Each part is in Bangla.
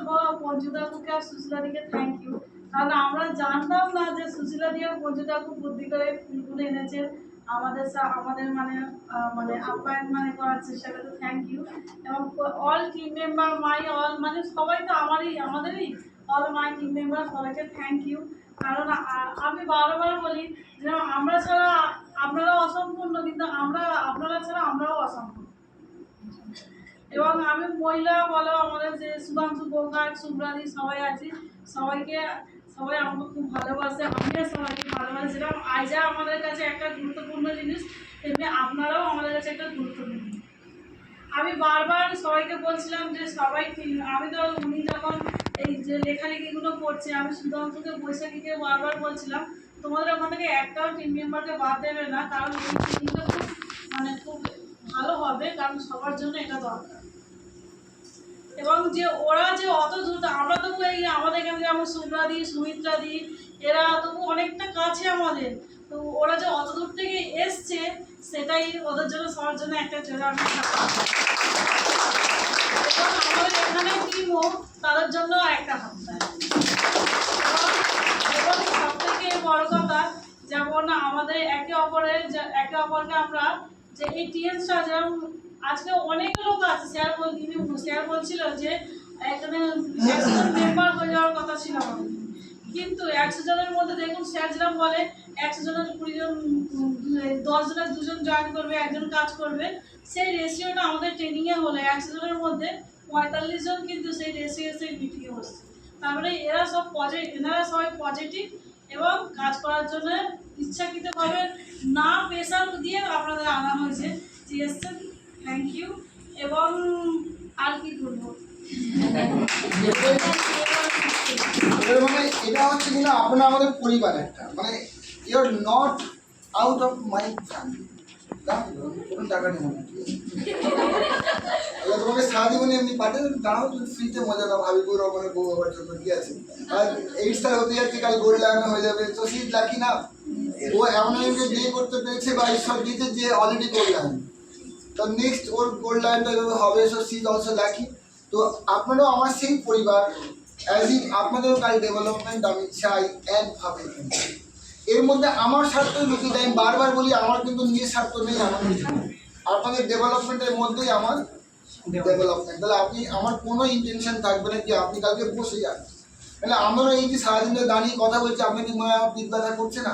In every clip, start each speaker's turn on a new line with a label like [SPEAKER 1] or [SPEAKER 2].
[SPEAKER 1] বলবো পঞ্চুদাকে আর সুশীলাদিকে থ্যাংক ইউ, কারণ আমরা জানতাম না যে সুশীলাদি আর পঞ্চুদা খুব বুদ্ধি করে ফুলগুলো এনেছে আমাদের আমাদের মানে আপ্যায়ন করার চেষ্টা করে। Thank you. এবং all team member my all সবাই তো আমাদেরই অল মাই টিম মেম্বার সবাইকে থ্যাংক ইউ। কারণ আমি বারবার বলি যে আমরা ছাড়া আপনারা অসম্পূর্ণ, কিন্তু আপনারা ছাড়া আমরাও অসম্পূর্ণ। এবং আমি মহিলা বলো আমাদের যে সুধাংশু বোকার সুব্রাদি সবাই আছে, সবাই আমাকে খুব ভালোবাসে, আমিও সবাইকে ভালোবাসি। যেরকম আইজা আমাদের কাছে একটা গুরুত্বপূর্ণ জিনিস, তেমনি আপনারাও আমাদের কাছে একটা গুরুত্বপূর্ণ। আমি বারবার সবাইকে বলছিলাম যে সবাই আমি তো উনি যখন এই যে লেখালেখিগুলো করছে, আমি সুধাংশুকে বৈশাখীকে বারবার বলছিলাম তোমাদের ওখান থেকে একটাও টিম মেম্বারকে বাদ দেবে না, কারণ এই টিমটা খুব ভালো হবে, কারণ সবার জন্য এটা দরকার। এবং যে ওরা যে অত দ্রুত, আমরা তবু এই আমাদের এখানে যেমন সুব্রাদি সুমিত্রাদি এরা তবু অনেকটা কাছে আমাদের, তো ওরা যে অত দূর থেকে এসছে সেটাই ওদের জন্য সবার জন্য একটা জোরে আমি এবং আমাদের এখানে টিমও তাদের জন্য একটা হাত দেয়। এবং সব থেকে বড় কথা, যেমন আমাদের একে অপরকে আমরা যে এই টিএমসটা যেমন আজকে অনেক লোক আছে, স্যার বলছিল যে এখানে 100 জন মেম্বার হয়ে যাওয়ার কথা ছিল আমাদের, কিন্তু 100 জনের মধ্যে দেখুন স্যার যেরকম বলে 100 জনের 20 জন 10 জনের 2 জন জয়েন করবে, একজন কাজ করবে। সেই রেশিওটা আমাদের ট্রেনিংয়ে হলে 100 জনের মধ্যে 45 জন কিন্তু সেই রেশিও সেই মিটিংয়ে বসছে। তারপরে এনারা সবাই পজিটিভ এবং কাজ করার জন্য ইচ্ছাকৃতভাবে না প্রেশার দিয়ে আপনাদের আনা হয়েছে যে এসছেন। Thank you. এবং আর কি বলবো,
[SPEAKER 2] এটা হচ্ছে কিনা আপনার আমাদের পরিবার একটা, you are not out of my family. কোনো টাকা নেই তোমাকে সারা জীবনে এমনি পাঠে দাঁড়াও, তুমি ফ্রিতে মজা দাও, ভাবি বউ রকমের বউ হওয়ার জন্য কি আছে। আর 8 স্টার হতে যাচ্ছে, কাল গোল্ড লাগানো হয়ে যাবে, তো শীত লাকি না ও এমন একজনকে বিয়ে করতে পেরেছে বা ঈশ্বর দিয়েছে যে অলরেডি গোল্ড লাগানো, তো নেক্সট ওর গোল্ড লাইনটা হবে, সো শীত অলসো লাকি। তো আপনারাও আমার সেই পরিবার, অ্যাজ ইন আপনাদেরও কাল ডেভেলপমেন্ট আমি চাই একভাবে। এর মধ্যে আমার স্বার্থই লুকিয়ে দেয়, আমি বারবার বলি আমার কিন্তু নিজের স্বার্থ নেই, আমার আপনাদের ডেভেলপমেন্টের মধ্যেই আমার ডেভেলপমেন্ট। তাহলে আপনি আমার কোনো ইন্টেনশন থাকবে না যে আপনি কালকে বসে যান। তাহলে আমরা এই যে সারাদিন দাঁড়িয়ে কথা বলছি, আপনি কি মনে হয় পিঠ ব্যথা করছে না?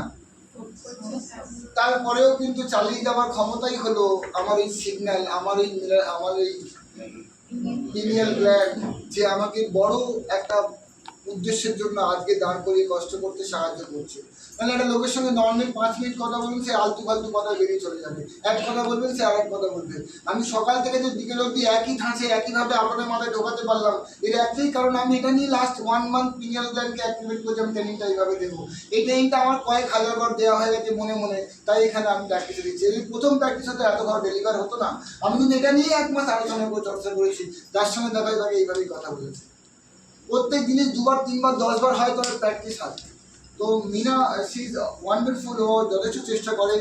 [SPEAKER 2] তারপরেও কিন্তু চালিয়ে যাওয়ার ক্ষমতাই হলো আমার এই সিগন্যাল, আমার এই পিনিয়াল গ্ল্যান্ড, যে আমাকে বড় একটা উদ্দেশ্যের জন্য আজকে দাঁড় করিয়ে কষ্ট করতে সাহায্য করছে। মানে একটা লোকের সঙ্গে নর্মাল 5 মিনিট কথা বলবেন, সে আলতু ফালতু কথা বেরিয়ে চলে যাবে, এক কথা বলবেন সে আরেক কথা বলবে। আমি সকাল থেকে যে বিকেল অবধি একই ধাঁচে একইভাবে আপনাদের মাথায় ঢোকাতে পারলাম, এর একটাই কারণ আমি এটা নিয়ে লাস্ট 1 মান্থ পিনিয়াল গ্ল্যান্ডকে অ্যাক্টিভেট করছি। আমি ট্রেনিংটা এইভাবে দেবো, এই ট্রেনিংটা আমার কয়েক হাজার বার দেওয়া হয়ে গেছে মনে মনে, তাই এখানে আমি প্র্যাকটিসে দিচ্ছি। এই প্রথম প্র্যাকটিস হতে এত ঘর ডেলিভার হতো না, আমি কিন্তু এটা নিয়ে 1 মাস আলোচনা করে চর্চা করেছি, যার সঙ্গে দেখা তাকে এইভাবেই কথা বলেছি। প্রত্যেক জিনিস 2 বার 3 বার 10 বার হয়, তবে প্র্যাকটিস হয়। তো মিনা শি ইজ ওয়ান্ডারফুল, ও যথেষ্ট চেষ্টা করে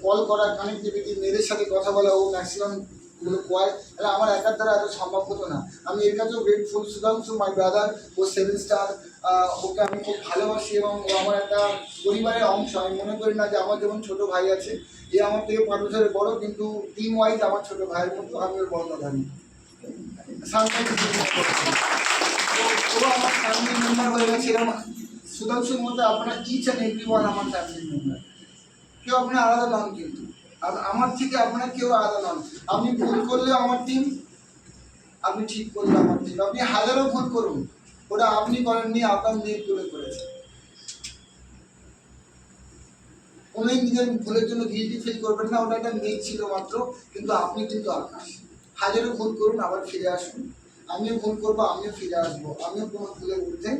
[SPEAKER 2] কল করা, কানেক্টিভিটি, মেয়েদের সাথে কথা বলা, ও ম্যাক্সিমাম এগুলো করে। তাহলে আমার একার দ্বারা এত সম্ভব হতো না। আমি এর কাছেও গ্রেটফুল। সুধাংশু মাই ব্রাদার, ও 7 স্টার, ওকে আমি খুব ভালোবাসি এবং ও আমার একটা পরিবারের অংশ। আমি মনে করি না যে আমার যেমন ছোটো ভাই আছে, যে আমার থেকে 5 বছরের বড়ো, কিন্তু টিম ওয়াইজ আমার ছোটো ভাইয়ের মতো, আমি ওর বড় ভাই। ও আমার ফ্যামিলি মেম্বার হয়ে গেছে। এরকম সুধাংশুর মধ্যে আপনারা ইচ অ্যান্ড এভরিওয়ান আমার ফ্যামিলি মেম্বার, কেউ আপনার আলাদা নন, কিন্তু আমার থেকে আপনারা কেউ আলাদা নন। আপনি ভুল করলেও আমার টিম, আপনি ঠিক করলে আমার টিম। আপনি হাজারো ভুল করুন, ওটা আপনি করেননি, আপনার মেয়ে তুলে করেছে। উনি নিজের ভুলের জন্য গিল্টি ফিল করবেন না, ওটা একটা মেয়ে ছিল মাত্র, কিন্তু আপনি কিন্তু আকাশ। হাজারো ভুল করুন, আবার ফিরে আসুন। আমিও ভুল করবো, আমিও ফিরে আসবো, আমিও কোনো ভুলের ঊর্ধ্বে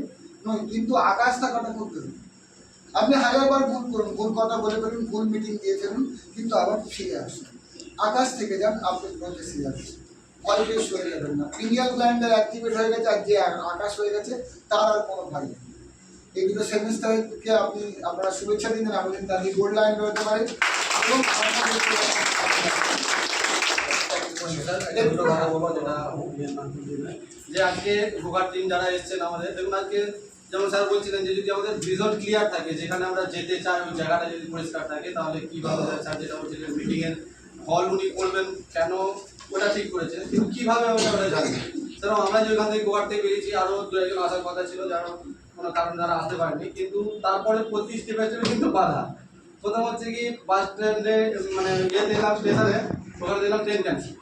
[SPEAKER 2] নয়, কিন্তু আকাশ থাকাটা খুব জরুরি। আপনি হাজারবার ভুল করুন, ভুল কথা বলে ফেলুন, ভুল মিটিং দিয়ে ফেলুন, কিন্তু আবার ফিরে আসুন, আকাশ থেকে যান, আপনি প্রচেসে যাচ্ছেন, ভয় পেশ হয়ে যাবেন না। পিনিয়াল গ্ল্যান্ডের অ্যাক্টিভেট হয়ে গেছে, আর যে আকাশ হয়ে গেছে তার আর কোনো ভয় নেই। এই দুটো সেমিস্টারকে আপনারা শুভেচ্ছা দিন, আমাদের তাদের গোল্ড লাইন হতে পারে এবং
[SPEAKER 3] স্যার একটা দুটো কথা বলবো, যেটা যে আজকে গোকার টিম যারা এসেছেন আমাদের, দেখুন আজকে যেমন স্যার বলছিলেন যে যদি আমাদের ভিজন ক্লিয়ার থাকে, যেখানে আমরা যেতে চাই ওই জায়গাটা যদি পরিষ্কার থাকে, তাহলে কীভাবে স্যার যেটা বলছিলেন মিটিংয়ের হল উনি করবেন, কেন ওটা ঠিক করেছেন, কিন্তু কীভাবে ওটা জানবেন। সেরকম আমরা যে ওখান থেকে গোয়ার থেকে বেরিয়েছি, আরও দু একজন আসার কথা ছিল যারা কোনো কারণ যারা আসতে পারেনি, কিন্তু তারপরে প্রতি স্টেপের জন্য কিন্তু বাধা। প্রথম হচ্ছে কি বাস স্ট্যান্ডে মানে ইয়েতে এলাম স্টেশনে, ওখানে দিলাম ট্রেন ক্যান্সেল,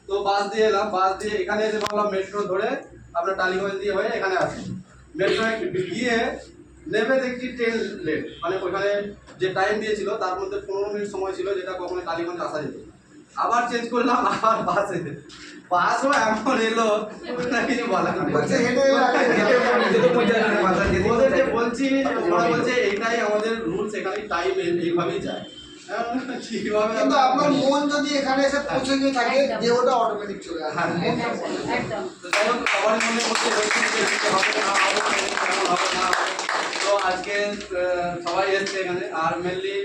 [SPEAKER 3] তো বাস দিয়ে এলাম, বাস দিয়ে এখানে এসে ভাবলাম মেট্রো ধরে আপনার টালিগঞ্জ দিয়ে হয়ে এখানে আসি। মেট্রো গিয়ে নেমে দেখছি ট্রেন লেট, মানে ওইখানে যে টাইম দিয়েছিল তার মধ্যে 15 মিনিট সময় ছিল, যেটা কখনো টালিগঞ্জ আসা যেত। আবার চেঞ্জ করলাম, আবার বাসে, বাসও এমন এলো ওটা কিছু বলার নেই। ওদেরকে বলছি, ওরা বলছে এইটাই আমাদের রুলস, এখানে টাইম এইভাবেই যায়। কিভাবে
[SPEAKER 2] কিন্তু আপনার মন যদি এখানে এসে পৌঁছে গিয়ে থাকে, দেহটা অটোমেটিক চলে আসে।
[SPEAKER 1] একদম।
[SPEAKER 3] তো যাই হোক, সবার মনে করতে হচ্ছে যে হবে না হবে না, কেমন হবে না হবে। তো আজকে সবাই এসছে এখানে, আর মেনলি